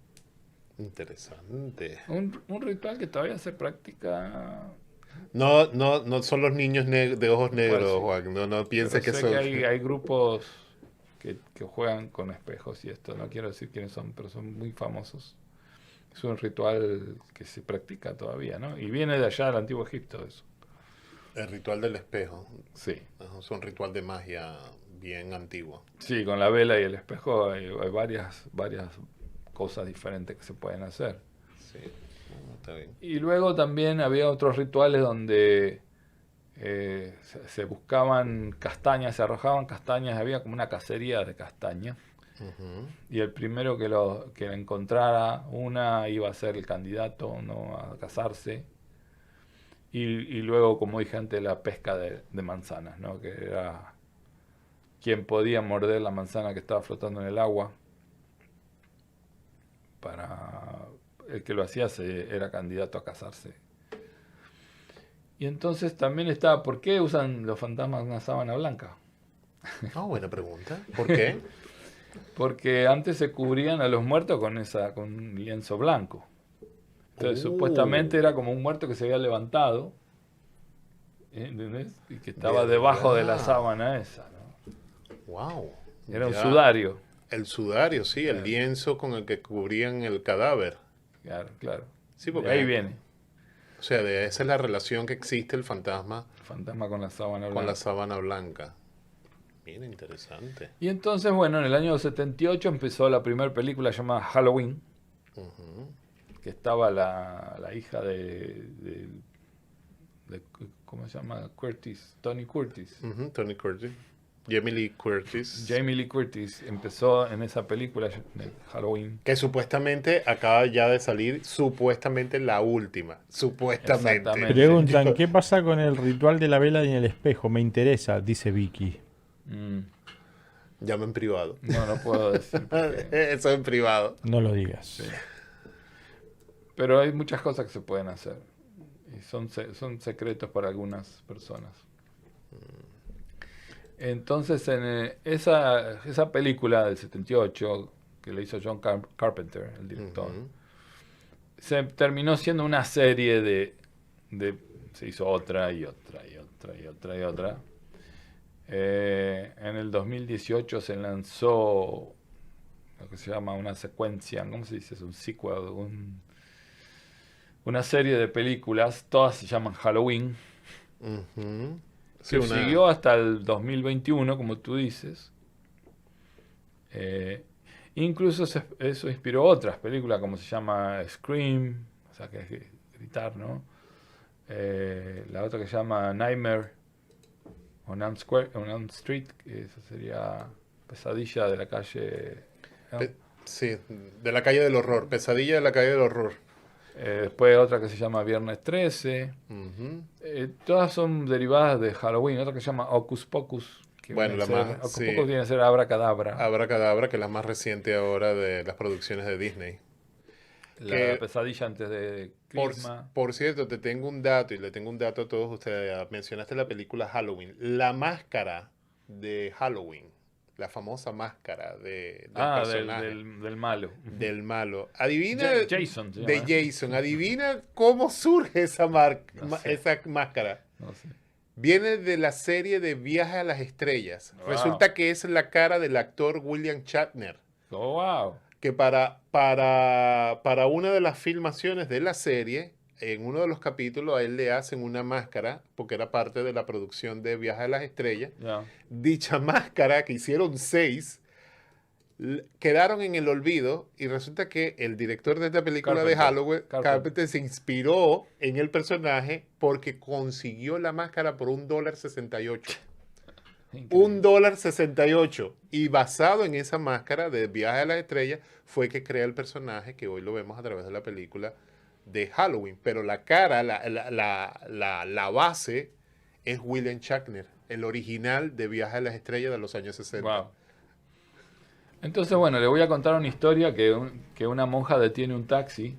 Interesante. Un ritual que todavía se practica. No son los niños de ojos negros, Pues sí. Juan. No pienses que sé son. Que hay grupos que juegan con espejos y esto. No quiero decir quiénes son, pero son muy famosos. Es un ritual que se practica todavía, ¿no? Y viene de allá del Antiguo Egipto eso. El ritual del espejo. Sí. Es un ritual de magia bien antiguo. Sí, con la vela y el espejo hay varias cosas diferentes que se pueden hacer. Sí, está bien. Y luego también había otros rituales donde se buscaban castañas, se arrojaban castañas, había como una cacería de castañas. Y el primero que la encontrara una iba a ser el candidato, ¿no?, a casarse. Y luego, como dije antes, la pesca de manzanas, ¿no?, que era quien podía morder la manzana que estaba flotando en el agua. Para el que lo hacía era candidato a casarse. Y entonces también estaba, ¿por qué usan los fantasmas una sábana blanca? Buena pregunta. ¿Por qué? Porque antes se cubrían a los muertos con un lienzo blanco. Entonces supuestamente era como un muerto que se había levantado, ¿entendés? Y que estaba debajo de la sábana esa, ¿no? Wow. Era un sudario. El sudario, sí, el lienzo con el que cubrían el cadáver. Claro. Sí, porque de ahí viene. O sea, esa es la relación que existe el fantasma. El fantasma con la sábana blanca. Con la sábana blanca. Bien interesante. Y entonces, bueno, en el año 78 empezó la primera película llamada Halloween, que estaba la hija de ¿cómo se llama? Tony Curtis. Tony Curtis. Jamie Lee Curtis. Jamie Lee Curtis empezó en esa película de Halloween. Que supuestamente acaba ya de salir, supuestamente la última. Supuestamente. Exactamente. Preguntan, ¿qué pasa con el ritual de la vela en el espejo? Me interesa, dice Vicky. Llama en privado. No puedo decir. Eso en privado. No lo digas. Sí. Pero hay muchas cosas que se pueden hacer. Y son secretos para algunas personas. Entonces, en esa película del 78, que le hizo John Carpenter, el director, se terminó siendo una serie se hizo otra y otra y otra y otra y otra. En el 2018 se lanzó lo que se llama una secuencia, ¿cómo se dice? Es un sequel, una serie de películas, todas se llaman Halloween, que siguió hasta el 2021, como tú dices. Incluso eso inspiró otras películas, como se llama Scream, o sea, que es gritar, ¿no? La otra que se llama Nightmare on Elm Street, que eso sería Pesadilla de la calle... ¿no? Sí, de la calle del horror, Pesadilla de la calle del horror. Después otra que se llama Viernes 13. Todas son derivadas de Halloween. Otra que se llama Hocus Pocus. Bueno, Hocus Pocus viene a ser Abracadabra. Abracadabra, que es la más reciente ahora de las producciones de Disney. La Pesadilla antes de Christmas. Por cierto, te tengo un dato, y le tengo un dato a todos ustedes. Mencionaste la película Halloween. La máscara de Halloween, la famosa máscara del personaje. Del malo. Del malo. Adivina. Jason. De Jason. Adivina cómo surge esa máscara. No sé. Viene de la serie de Viaje a las Estrellas. Wow. Resulta que es la cara del actor William Shatner. Oh, wow. Que para una de las filmaciones de la serie, en uno de los capítulos, a él le hacen una máscara, porque era parte de la producción de Viaje a las Estrellas. Yeah. Dicha máscara, que hicieron 6, quedaron en el olvido, y resulta que el director de esta película de Halloween, Carpenter, se inspiró en el personaje porque consiguió la máscara por $1.68. $1.68. Y basado en esa máscara de Viaje a las Estrellas fue que crea el personaje que hoy lo vemos a través de la película de Halloween. Pero la cara, la base es William Shatner, el original de Viaje a las Estrellas de los años 60. Wow. Entonces, bueno, le voy a contar una historia que una monja detiene un taxi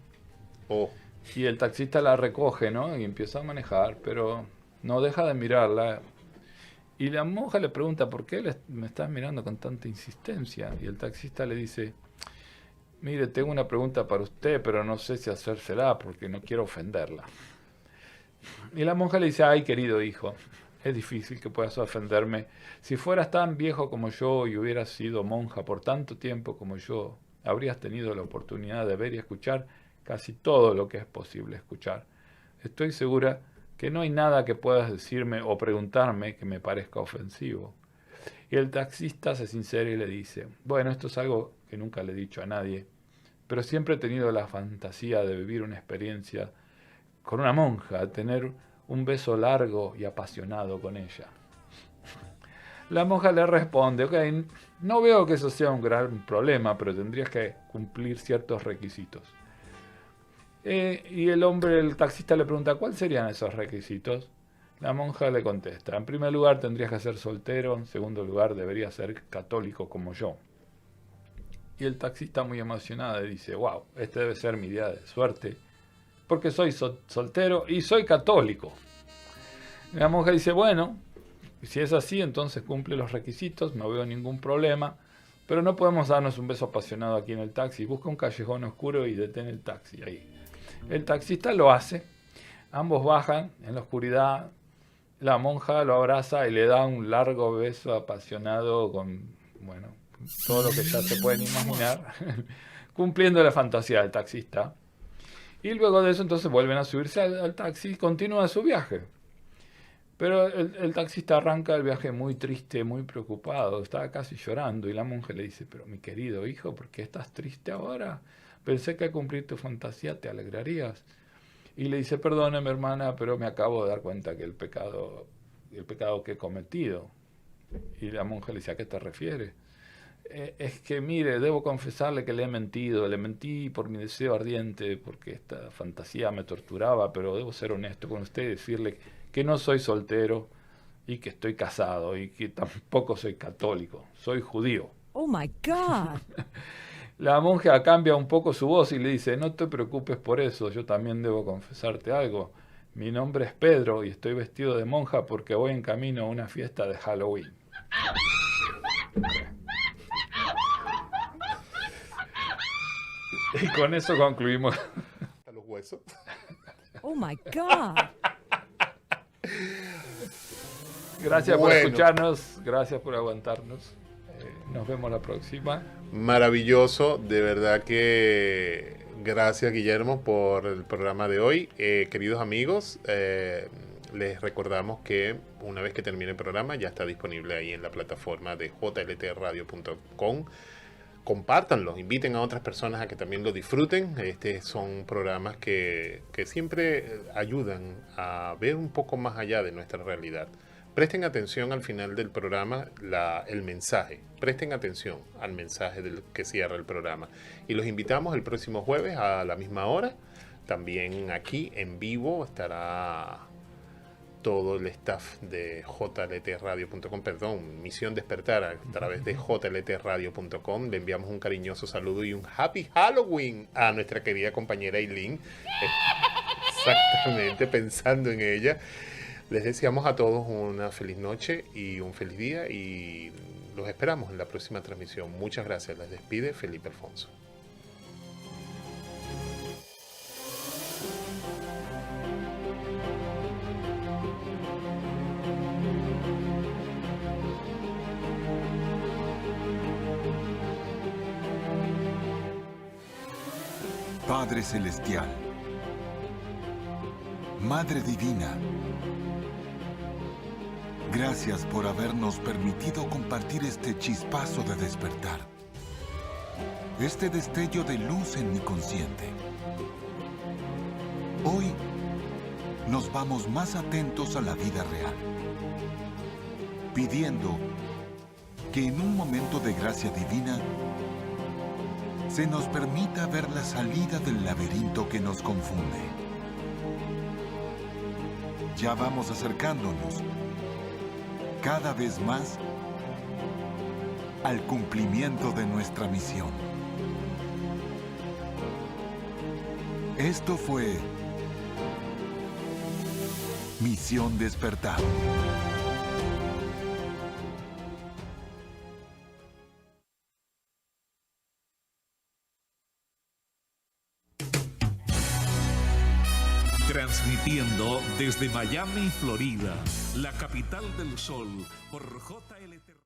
y el taxista la recoge, ¿no? Y empieza a manejar, pero no deja de mirarla. Y la monja le pregunta, ¿por qué me estás mirando con tanta insistencia? Y el taxista le dice, mire, tengo una pregunta para usted, pero no sé si hacérsela porque no quiero ofenderla. Y la monja le dice, ay, querido hijo, es difícil que puedas ofenderme. Si fueras tan viejo como yo y hubieras sido monja por tanto tiempo como yo, habrías tenido la oportunidad de ver y escuchar casi todo lo que es posible escuchar. Estoy segura que no hay nada que puedas decirme o preguntarme que me parezca ofensivo. Y el taxista se sincera y le dice, bueno, esto es algo que nunca le he dicho a nadie, pero siempre he tenido la fantasía de vivir una experiencia con una monja, tener un beso largo y apasionado con ella. La monja le responde, ok, no veo que eso sea un gran problema, pero tendrías que cumplir ciertos requisitos. Y el taxista le pregunta, ¿cuáles serían esos requisitos? La monja le contesta, en primer lugar tendrías que ser soltero, en segundo lugar deberías ser católico como yo. Y el taxista muy emocionado dice, wow, este debe ser mi día de suerte, porque soy soltero y soy católico. La monja dice, bueno, si es así, entonces cumple los requisitos, no veo ningún problema, pero no podemos darnos un beso apasionado aquí en el taxi. Busca un callejón oscuro y detén el taxi ahí. El taxista lo hace, ambos bajan en la oscuridad, la monja lo abraza y le da un largo beso apasionado con, bueno, todo lo que ya se pueden imaginar, cumpliendo la fantasía del taxista. Y luego de eso entonces vuelven a subirse al taxi y continúa su viaje. Pero el taxista arranca el viaje muy triste, muy preocupado, estaba casi llorando y la monja le dice, pero mi querido hijo, ¿por qué estás triste ahora? Pensé que al cumplir tu fantasía te alegrarías. Y le dice, perdóname hermana, pero me acabo de dar cuenta que el pecado que he cometido. Y la monja le dice, ¿a qué te refieres? Es que mire, debo confesarle que le mentí por mi deseo ardiente, porque esta fantasía me torturaba, pero debo ser honesto con usted y decirle que no soy soltero y que estoy casado y que tampoco soy católico, soy judío. Oh my God. La monja cambia un poco su voz y le dice, no te preocupes por eso, yo también debo confesarte algo. Mi nombre es Pedro y estoy vestido de monja porque voy en camino a una fiesta de Halloween. Y con eso concluimos. Hasta los huesos. Oh my God. Gracias por Bueno. escucharnos, gracias por aguantarnos. Nos vemos la próxima. Maravilloso, de verdad que gracias Guillermo por el programa de hoy. Queridos amigos, les recordamos que una vez que termine el programa ya está disponible ahí en la plataforma de jltradio.com. Compártanlo, inviten a otras personas a que también lo disfruten. Son programas que siempre ayudan a ver un poco más allá de nuestra realidad. Presten atención al final del programa, el mensaje. Presten atención al mensaje del que cierra el programa. Y los invitamos el próximo jueves a la misma hora. También aquí en vivo estará todo el staff de jltradio.com, perdón, Misión Despertar a través de jltradio.com. Le enviamos un cariñoso saludo y un Happy Halloween a nuestra querida compañera Eileen. Exactamente, pensando en ella. Les deseamos a todos una feliz noche y un feliz día y los esperamos en la próxima transmisión. Muchas gracias. Les despide Felipe Alfonso. Padre Celestial, Madre Divina, gracias por habernos permitido compartir este chispazo de despertar, este destello de luz en mi consciente. Hoy nos vamos más atentos a la vida real, pidiendo que en un momento de gracia divina se nos permita ver la salida del laberinto que nos confunde. Ya vamos acercándonos cada vez más al cumplimiento de nuestra misión. Esto fue Misión Despertar. Transmitiendo desde Miami, Florida, la capital del sol, por JLT.